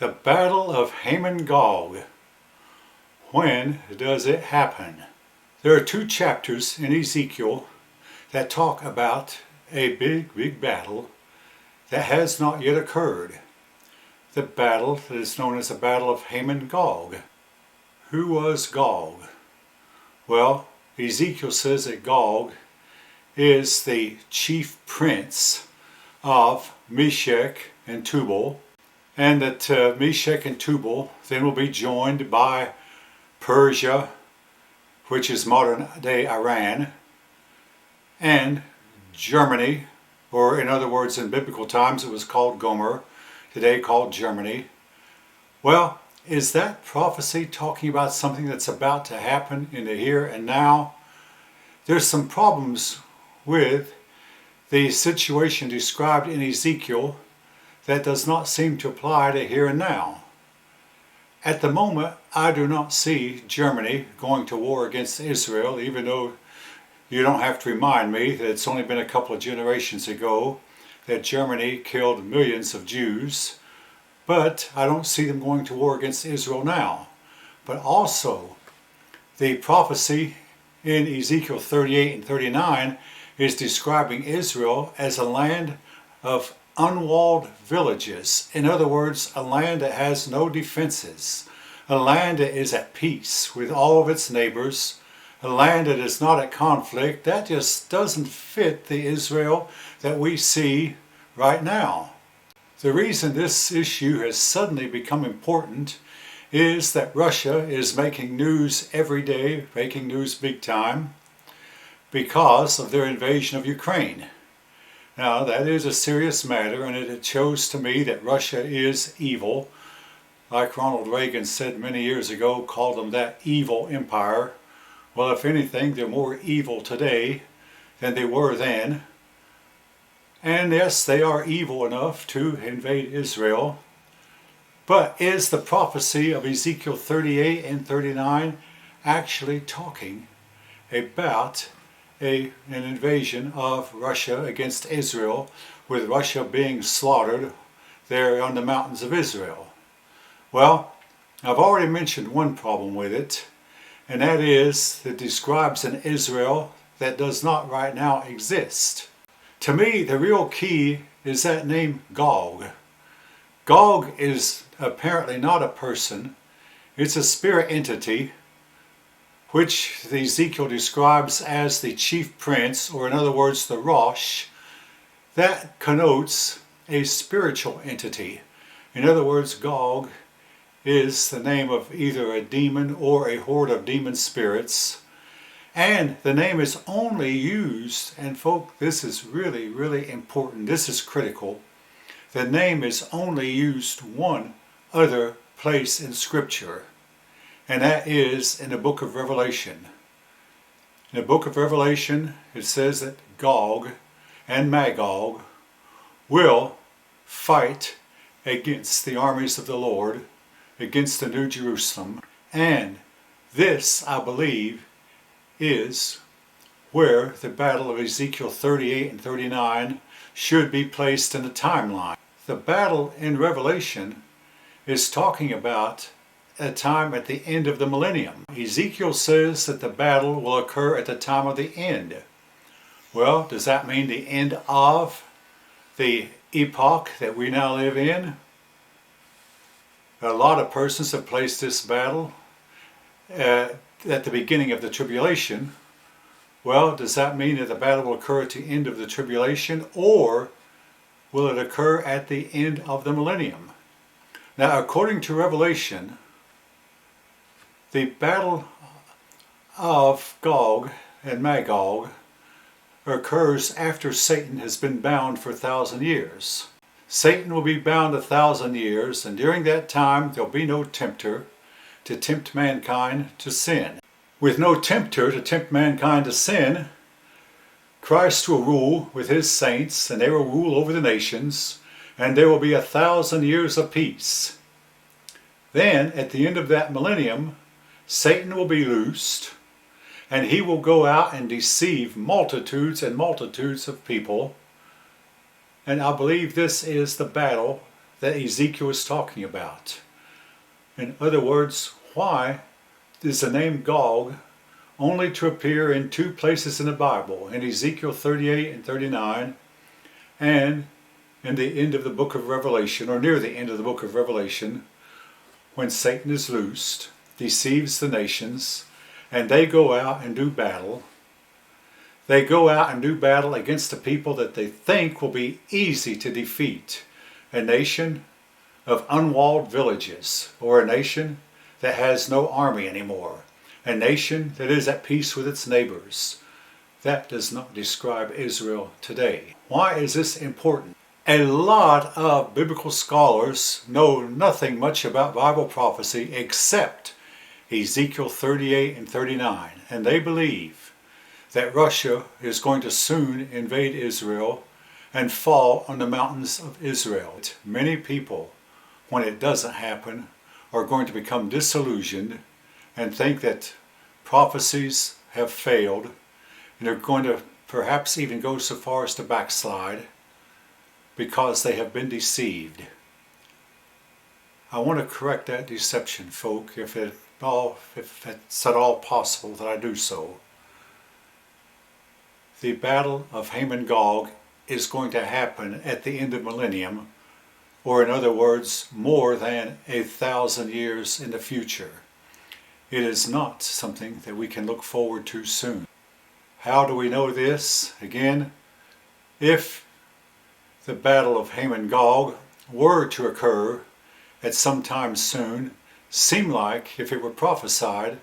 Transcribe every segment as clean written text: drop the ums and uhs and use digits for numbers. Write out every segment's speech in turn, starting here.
The Battle of Magog. When does it happen? There are two chapters in Ezekiel that talk about a big battle that has not yet occurred. The battle that is known as the Battle of Magog. Who was Gog? Well, Ezekiel says that Gog is the chief prince of Meshech and Tubal, and that Meshech and Tubal then will be joined by Persia, which is modern day Iran, and Germany, or in other words, in biblical times it was called Gomer, today called Germany. Well, is that prophecy talking about something that's about to happen in the here and now? There's some problems with the situation described in Ezekiel that does not seem to apply to here and now. At the moment, I do not see Germany going to war against Israel, even though you don't have to remind me that it's only been a couple of generations ago that Germany killed millions of Jews. But I don't see them going to war against Israel now. But also, the prophecy in Ezekiel 38 and 39 is describing Israel as a land of unwalled villages. In other words, a land that has no defenses, a land that is at peace with all of its neighbors, a land that is not at conflict. That just doesn't fit the Israel that we see right now. The reason this issue has suddenly become important is that Russia is making news every day, making news big time, because of their invasion of Ukraine. Now, that is a serious matter, and it shows to me that Russia is evil. Like Ronald Reagan said many years ago, called them that evil empire. Well, if anything, they're more evil today than they were then. And yes, they are evil enough to invade Israel. But is the prophecy of Ezekiel 38 and 39 actually talking about an invasion of Russia against Israel, with Russia being slaughtered there on the mountains of Israel? Well, I've already mentioned one problem with it, and that is that it describes an Israel that does not right now exist. To me, the real key is that name Gog. Gog is apparently not a person. It's a spirit entity which Ezekiel describes as the chief prince, or in other words, the Rosh. That connotes a spiritual entity. In other words, Gog is the name of either a demon or a horde of demon spirits. And the name is only used, and folk, this is really important, this is critical. The name is only used one other place in Scripture, and that is in the book of Revelation. In the book of Revelation, it says that Gog and Magog will fight against the armies of the Lord, against the New Jerusalem. And this, I believe, is where the battle of Ezekiel 38 and 39 should be placed in the timeline. The battle in Revelation is talking about a time at the end of the millennium. Ezekiel says that the battle will occur at the time of the end. Well, does that mean the end of the epoch that we now live in? A lot of persons have placed this battle at the beginning of the tribulation. Well, does that mean that the battle will occur at the end of the tribulation, or will it occur at the end of the millennium? Now, according to Revelation, the battle of Gog and Magog occurs after Satan has been bound for 1,000 years. Satan will be bound 1,000 years, and during that time there'll be no tempter to tempt mankind to sin. With no tempter to tempt mankind to sin, Christ will rule with his saints, and they will rule over the nations, and there will be 1,000 years of peace. Then, at the end of that millennium, Satan will be loosed, and he will go out and deceive multitudes and multitudes of people. And I believe this is the battle that Ezekiel is talking about? In other words, why is the name Gog only to appear in two places in the Bible, in Ezekiel 38 and 39, and in the end of the book of Revelation, or near the end of the book of Revelation, when Satan is loosed, deceives the nations, and they go out and do battle. They go out and do battle against a people that they think will be easy to defeat. A nation of unwalled villages, or a nation that has no army anymore. A nation that is at peace with its neighbors. That does not describe Israel today. Why is this important? A lot of biblical scholars know nothing much about Bible prophecy except Ezekiel 38 and 39, and they believe that Russia is going to soon invade Israel and fall on the mountains of Israel. Many people, when it doesn't happen, are going to become disillusioned and think that prophecies have failed, and they're going to perhaps even go so far as to backslide because they have been deceived. I want to correct that deception, folk, if it's at all possible that I do so. The battle of Haman Gog is going to happen at the end of millennium, or in other words, more than 1,000 years in the future. It is not something that we can look forward to soon. How do we know this? Again, if the battle of Haman Gog were to occur at some time soon, seem like, if it were prophesied,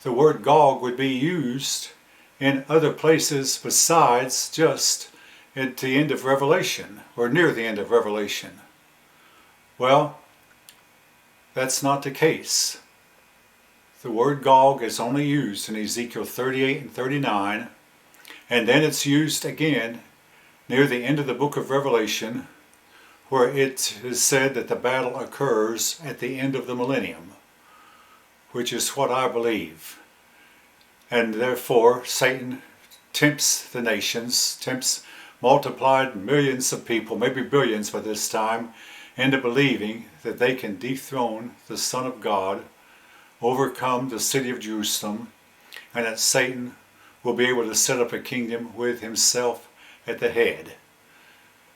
the word Gog would be used in other places besides just at the end of Revelation, or near the end of Revelation. Well, that's not the case. The word Gog is only used in Ezekiel 38 and 39, and then it's used again near the end of the book of Revelation, where it is said that the battle occurs at the end of the millennium, which is what I believe. And therefore, Satan tempts the nations, tempts multiplied millions of people, maybe billions by this time, into believing that they can dethrone the Son of God, overcome the city of Jerusalem, and that Satan will be able to set up a kingdom with himself at the head,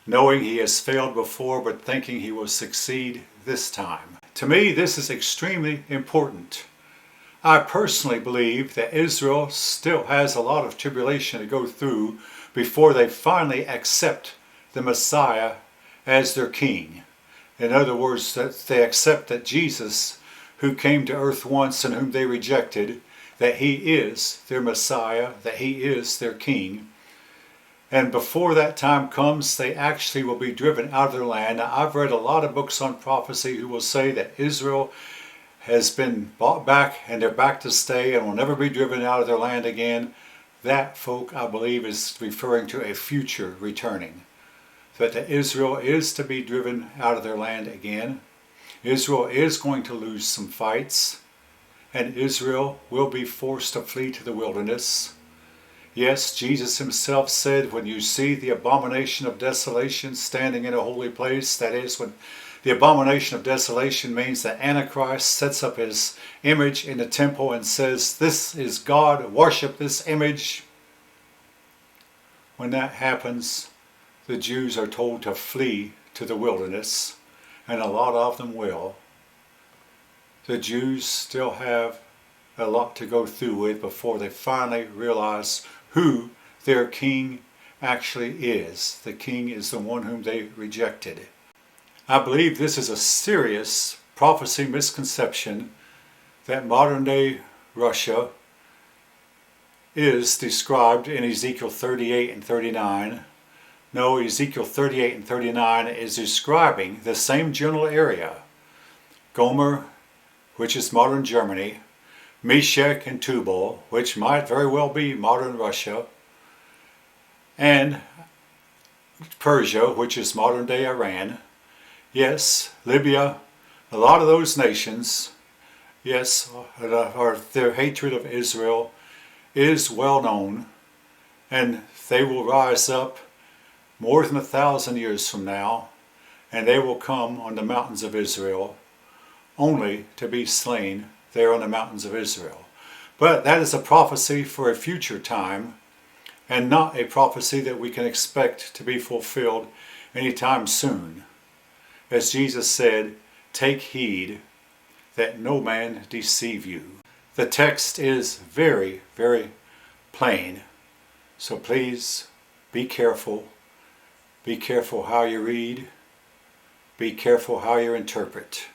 knowing he has failed before but thinking he will succeed this time. To me, this is extremely important. I personally believe that Israel still has a lot of tribulation to go through before they finally accept the Messiah as their king. In other words, that they accept that Jesus, who came to earth once and whom they rejected, that he is their Messiah, that he is their king. And before that time comes, they actually will be driven out of their land. Now, I've read a lot of books on prophecy who will say that Israel has been bought back and they're back to stay and will never be driven out of their land again. That, folk, I believe, is referring to a future returning. That Israel is to be driven out of their land again. Israel is going to lose some fights, and Israel will be forced to flee to the wilderness. Yes, Jesus himself said, when you see the abomination of desolation standing in a holy place, that is, when the abomination of desolation means that Antichrist sets up his image in the temple and says, "This is God, worship this image." When that happens, the Jews are told to flee to the wilderness, and a lot of them will. The Jews still have a lot to go through with before they finally realize who their king actually is. The king is the one whom they rejected. I believe this is a serious prophecy misconception that modern day Russia is described in Ezekiel 38 and 39. No, Ezekiel 38 and 39 is describing the same general area. Gomer, which is modern Germany, Meshech and Tubal, which might very well be modern Russia, and Persia, which is modern day Iran. Yes, Libya, a lot of those nations, yes, or their hatred of Israel is well known, and they will rise up more than 1,000 years from now, and they will come on the mountains of Israel, only to be slain there on the mountains of Israel. But that is a prophecy for a future time, and not a prophecy that we can expect to be fulfilled anytime soon. As Jesus said, "Take heed that no man deceive you." The text is very, very plain, so please be careful. Be careful how you read. Be careful how you interpret.